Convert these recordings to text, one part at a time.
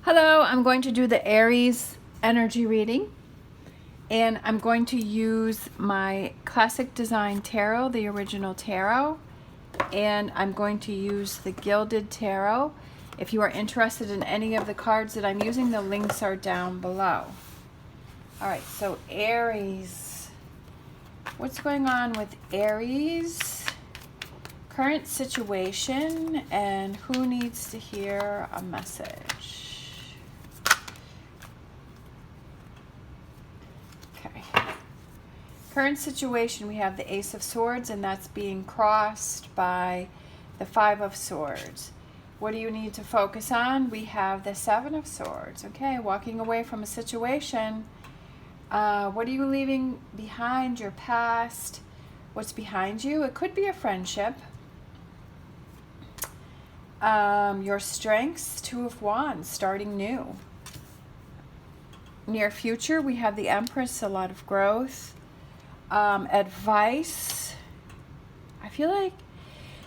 Hello, I'm going to do the Aries energy reading, and I'm going to use my classic design tarot, the original tarot, and I'm going to use the gilded tarot. If you are interested in any of the cards that I'm using, the links are down below. All right, so Aries. What's going on with Aries? Current situation, and who needs to hear a message? Okay. Current situation, we have the Ace of Swords, and that's being crossed by the Five of Swords. What do you need to focus on? We have the Seven of Swords. Okay, walking away from a situation. What are you leaving behind? Your past. What's behind you? It could be a friendship. Your strengths, Two of Wands, starting new. Near future, we have the Empress, a lot of growth. Advice. I feel like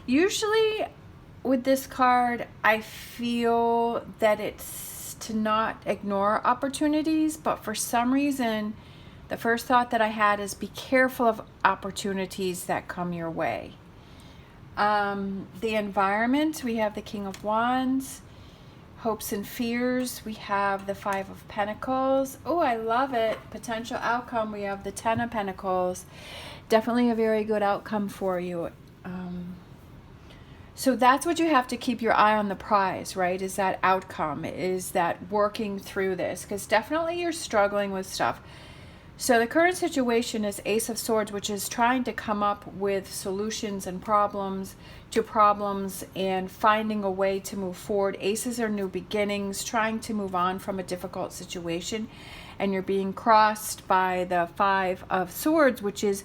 usually with this card, I feel that it's to not ignore opportunities, but for some reason, the first thought that I had is be careful of opportunities that come your way. The environment, we have the King of Wands. Hopes and fears, we have the Five of Pentacles. Oh, I love it. Potential outcome, we have the Ten of Pentacles. Definitely a very good outcome for you. So that's what you have to keep your eye on the prize, right? Is that outcome, is that working through this, because definitely you're struggling with stuff. So the current situation is Ace of Swords, which is trying to come up with solutions and problems and finding a way to move forward. Aces are new beginnings, trying to move on from a difficult situation. And you're being crossed by the Five of Swords, which is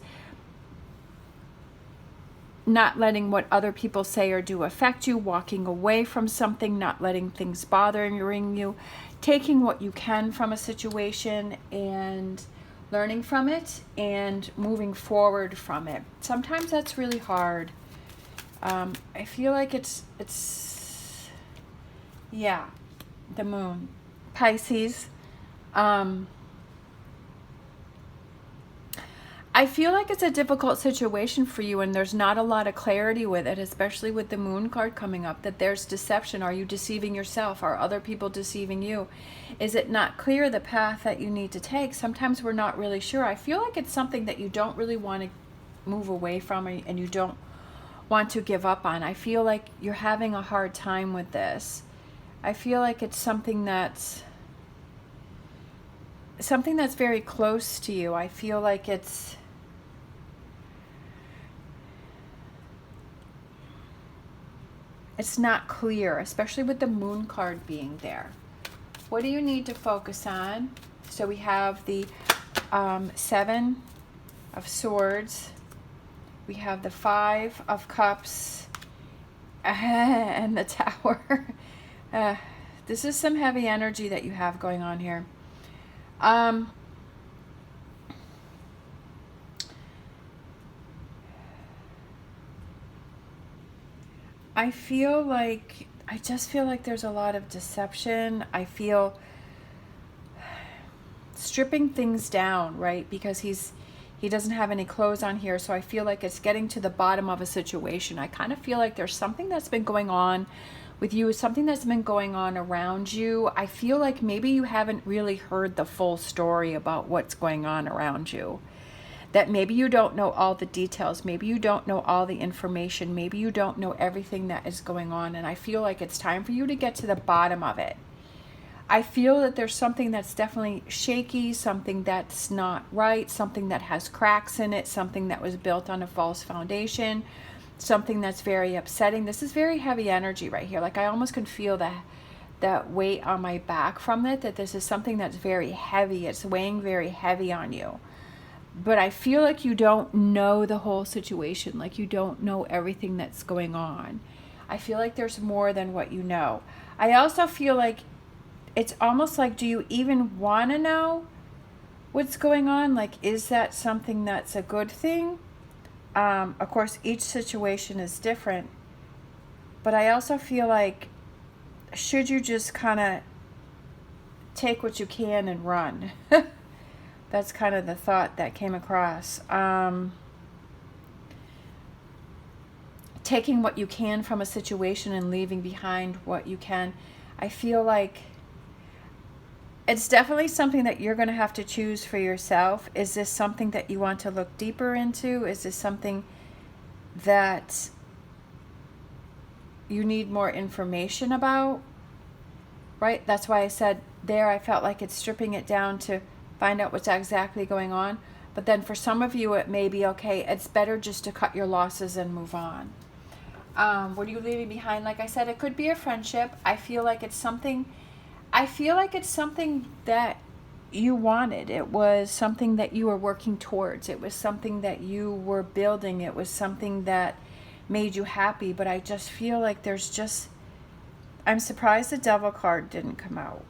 not letting what other people say or do affect you, walking away from something, not letting things bothering you, taking what you can from a situation and learning from it and moving forward from it. Sometimes that's really hard. I feel like it's yeah, the moon. Pisces. I feel like it's a difficult situation for you and there's not a lot of clarity with it, especially with the moon card coming up, that there's deception. Are you deceiving yourself? Are other people deceiving you? Is it not clear the path that you need to take? Sometimes we're not really sure. I feel like it's something that you don't really want to move away from and you don't want to give up on. I feel like you're having a hard time with this. I feel like it's something that's very close to you. I feel like it's not clear, especially with the moon card being there. What do you need to focus on? So we have the Seven of Swords. We have the Five of Cups and the Tower. This is some heavy energy that you have going on here. I just feel like there's a lot of deception. I feel stripping things down, right? Because he doesn't have any clothes on here, so I feel like it's getting to the bottom of a situation. I kind of feel like there's something that's been going on with you, something that's been going on around you. I feel like maybe you haven't really heard the full story about what's going on around you. That maybe you don't know all the details, maybe you don't know all the information, maybe you don't know everything that is going on, and I feel like it's time for you to get to the bottom of it. I feel that there's something that's definitely shaky, something that's not right, something that has cracks in it, something that was built on a false foundation, something that's very upsetting. This is very heavy energy right here. Like I almost can feel that weight on my back from it, that this is something that's very heavy. It's weighing very heavy on you. But I feel like you don't know the whole situation, like you don't know everything that's going on. I feel like there's more than what you know. I also feel like it's almost like, do you even want to know what's going on? Like, is that something that's a good thing? Of course, each situation is different. But I also feel like, should you just kind of take what you can and run. That's kind of the thought that came across. Taking what you can from a situation and leaving behind what you can. I feel like it's definitely something that you're going to have to choose for yourself. Is this something that you want to look deeper into? Is this something that you need more information about? Right? That's why I said there, I felt like it's stripping it down to find out what's exactly going on. But then for some of you, it may be, okay, it's better just to cut your losses and move on. What are you leaving behind? Like I said, it could be a friendship. I feel like it's something that you wanted. It was something that you were working towards. It was something that you were building. It was something that made you happy. But I just feel like I'm surprised the Devil card didn't come out.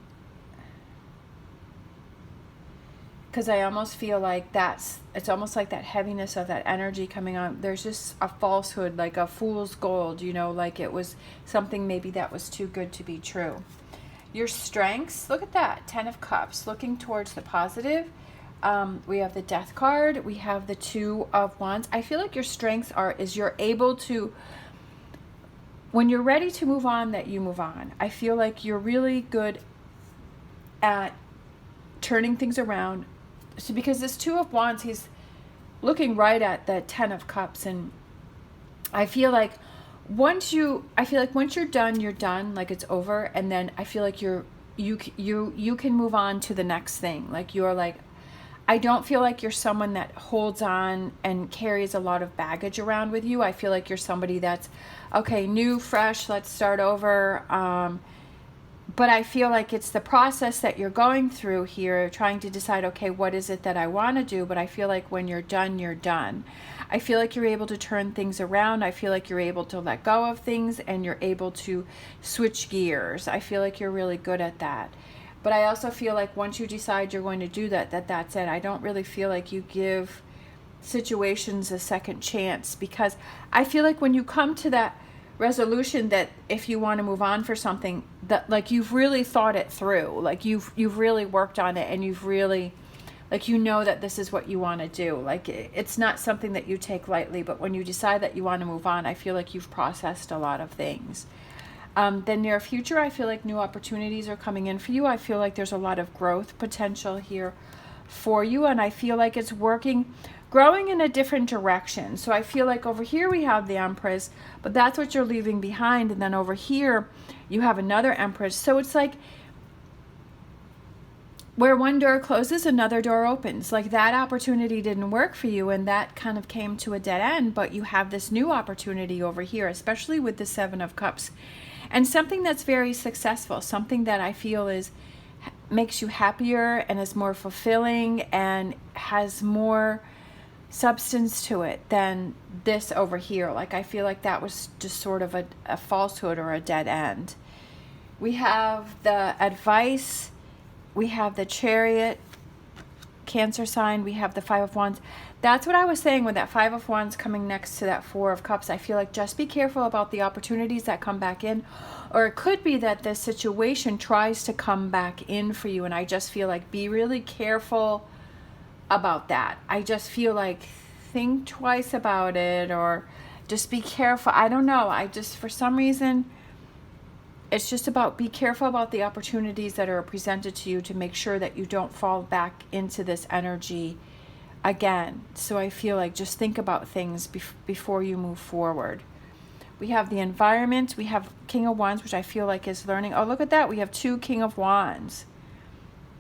Because I almost feel like it's almost like that heaviness of that energy coming on. There's just a falsehood, like a fool's gold, like it was something maybe that was too good to be true. Your strengths, look at that, 10 of Cups, looking towards the positive. We have the Death card. We have the 2 of Wands. I feel like your strengths is you're able to, when you're ready to move on, that you move on. I feel like you're really good at turning things around. So because this 2 of Wands, he's looking right at the 10 of Cups, and I feel like once you're done, you're done, like it's over, and then I feel like you can move on to the next thing. Like you're like, I don't feel like you're someone that holds on and carries a lot of baggage around with you. I feel like you're somebody that's okay, new, fresh, let's start over. But I feel like it's the process that you're going through here, trying to decide, okay, what is it that I want to do? But I feel like when you're done, you're done. I feel like you're able to turn things around. I feel like you're able to let go of things, and you're able to switch gears. I feel like you're really good at that. But I also feel like once you decide you're going to do that's it. I don't really feel like you give situations a second chance, because I feel like when you come to that resolution, that if you want to move on for something, that like you've really thought it through, like you've really worked on it, and you've really, like, that this is what you want to do. Like it's not something that you take lightly, but when you decide that you want to move on, I feel like you've processed a lot of things. The near future, I feel like new opportunities are coming in for you. I feel like there's a lot of growth potential here for you, and I feel like it's growing in a different direction. So I feel like over here we have the Empress, but that's what you're leaving behind. And then over here you have another Empress. So it's like where one door closes, another door opens. Like that opportunity didn't work for you, and that kind of came to a dead end, but you have this new opportunity over here, especially with the 7 of Cups, and something that's very successful, something that I feel makes you happier and is more fulfilling and has more substance to it than this over here. Like I feel like that was just sort of a falsehood or a dead end. We have the Advice, we have the Chariot, Cancer sign, we have the 5 of Wands. That's what I was saying with that 5 of Wands coming next to that 4 of Cups. I feel like just be careful about the opportunities that come back in, or it could be that this situation tries to come back in for you, and I just feel like be really careful about that. I just feel like think twice about it, or just be careful. I don't know. For some reason, it's just about be careful about the opportunities that are presented to you to make sure that you don't fall back into this energy again. So I feel like just think about things before you move forward. We have the Environment. We have King of Wands, which I feel like is learning. Oh, look at that. We have 2 King of Wands.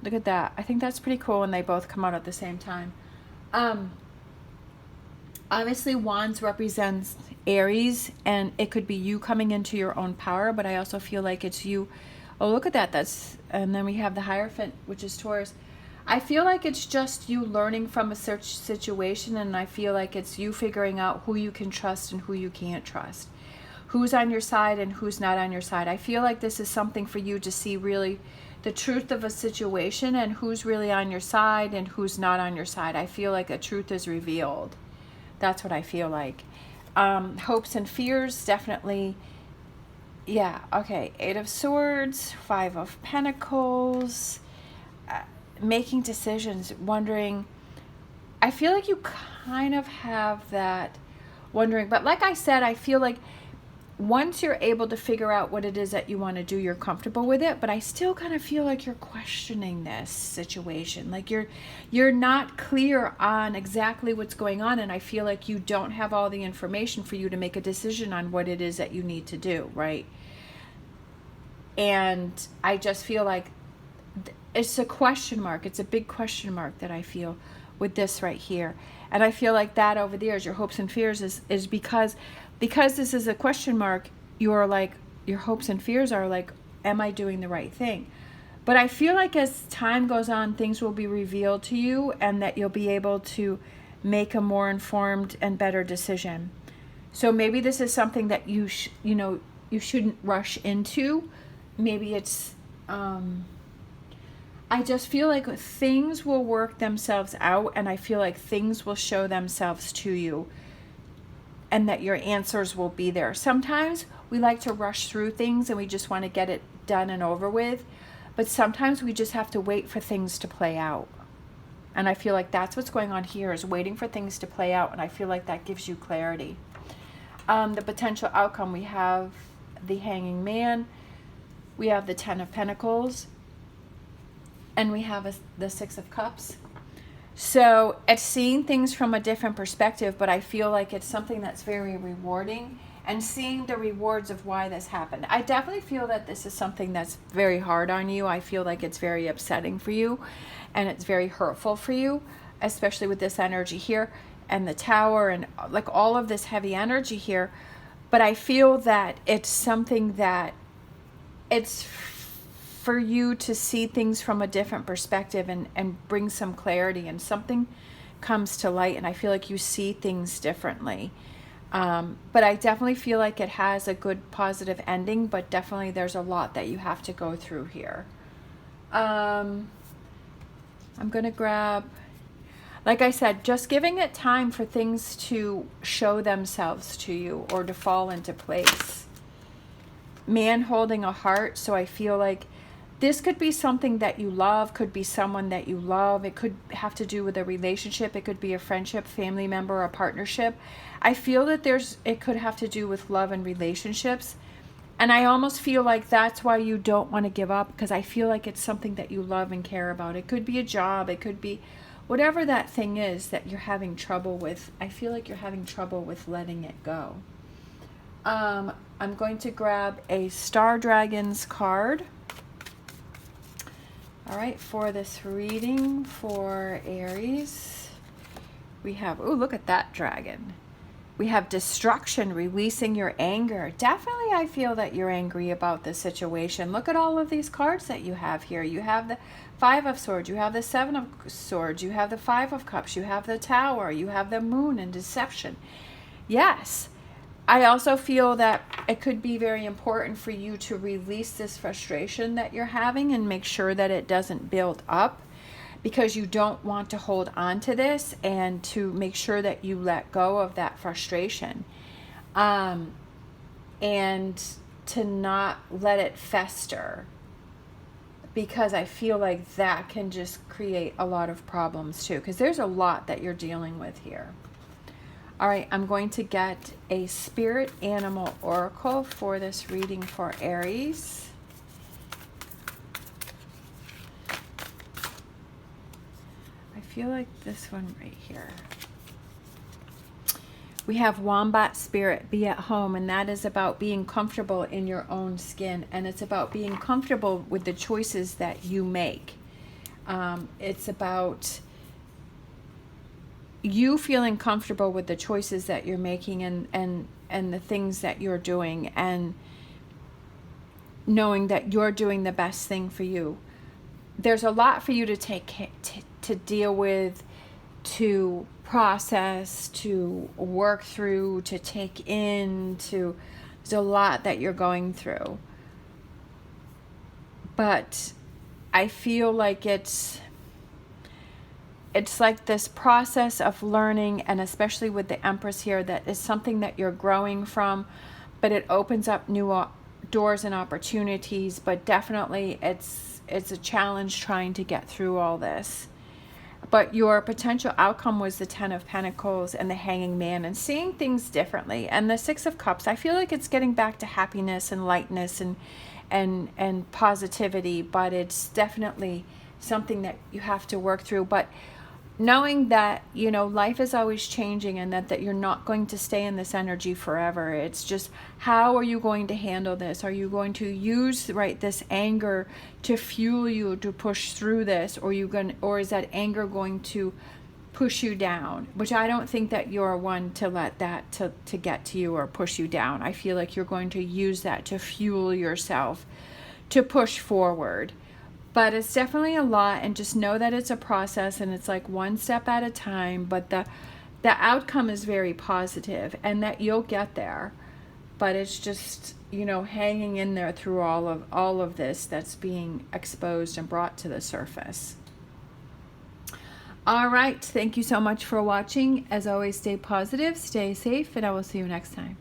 Look at that. I think that's pretty cool when they both come out at the same time. Obviously, Wands represents Aries, and it could be you coming into your own power, but I also feel like it's you. Oh, look at that. And then we have the Hierophant, which is Taurus. I feel like it's just you learning from a situation, and I feel like it's you figuring out who you can trust and who you can't trust. Who's on your side and who's not on your side. I feel like this is something for you to see really the truth of a situation and who's really on your side and who's not on your side. I feel like a truth is revealed. That's what I feel like. Hopes and fears, definitely. Yeah, okay. 8 of Swords, 5 of Pentacles. making decisions, wondering. I feel like you kind of have that wondering, but like I said, I feel like once you're able to figure out what it is that you want to do, you're comfortable with it. But I still kind of feel like you're questioning this situation, like you're not clear on exactly what's going on, and I feel like you don't have all the information for you to make a decision on what it is that you need to do, right? And I just feel like it's a question mark. It's a big question mark that I feel with this right here. And I feel like that over there is your hopes and fears is because this is a question mark, you're like, your hopes and fears are like, am I doing the right thing? But I feel like as time goes on, things will be revealed to you, and that you'll be able to make a more informed and better decision. So maybe this is something that you shouldn't rush into. Maybe it's I just feel like things will work themselves out, and I feel like things will show themselves to you, and that your answers will be there. Sometimes we like to rush through things and we just want to get it done and over with, but sometimes we just have to wait for things to play out. And I feel like that's what's going on here, is waiting for things to play out, and I feel like that gives you clarity. The potential outcome, we have the Hanging Man, we have the Ten of Pentacles, and we have the Six of Cups. So it's seeing things from a different perspective, but I feel like it's something that's very rewarding, and seeing the rewards of why this happened. I definitely feel that this is something that's very hard on you. I feel like it's very upsetting for you, and it's very hurtful for you, especially with this energy here and the Tower and like all of this heavy energy here. But I feel that it's something that it's for you to see things from a different perspective and bring some clarity, and something comes to light, and I feel like you see things differently. But I definitely feel like it has a good positive ending, but definitely there's a lot that you have to go through here. I'm going to grab, like I said, just giving it time for things to show themselves to you or to fall into place. Man holding a heart, so I feel like this could be something that you love, could be someone that you love. It could have to do with a relationship. It could be a friendship, family member, a partnership. I feel that it could have to do with love and relationships. And I almost feel like that's why you don't want to give up, because I feel like it's something that you love and care about. It could be a job. It could be whatever that thing is that you're having trouble with. I feel like you're having trouble with letting it go. I'm going to grab a Star Dragons card. All right, for this reading for Aries, we have, oh, look at that dragon. We have destruction, releasing your anger. Definitely, I feel that you're angry about this situation. Look at all of these cards that you have here. You have the Five of Swords, you have the Seven of Swords, you have the Five of Cups, you have the Tower, you have the Moon and deception. Yes. I also feel that it could be very important for you to release this frustration that you're having and make sure that it doesn't build up, because you don't want to hold on to this, and to make sure that you let go of that frustration, and to not let it fester, because I feel like that can just create a lot of problems too, because there's a lot that you're dealing with here. All right, I'm going to get a spirit animal oracle for this reading for Aries. I feel like this one right here. We have Wombat Spirit, be at home, and that is about being comfortable in your own skin, and it's about being comfortable with the choices that you make. It's about you feeling comfortable with the choices that you're making, and the things that you're doing, and knowing that you're doing the best thing for you. There's a lot for you to to deal with, to process, to work through, to take in, there's a lot that you're going through. But I feel like it's like this process of learning, and especially with the Empress here, that is something that you're growing from, but it opens up new doors and opportunities. But definitely it's it's a challenge trying to get through all this. But your potential outcome was the Ten of Pentacles and the Hanging Man, and seeing things differently. And the Six of Cups, I feel like it's getting back to happiness and lightness and positivity, but it's definitely something that you have to work through. But knowing that, you know, life is always changing, and that you're not going to stay in this energy forever. It's just, how are you going to handle this? Are you going to use, right, this anger to fuel you to push through this, or is that anger going to push you down? Which I don't think that you're one to let that to get to you or push you down. I feel like you're going to use that to fuel yourself to push forward. But it's definitely a lot, and just know that it's a process, and it's like one step at a time, but the outcome is very positive, and that you'll get there. But it's just, you know, hanging in there through all of this that's being exposed and brought to the surface. All right, thank you so much for watching. As always, stay positive, stay safe, and I will see you next time.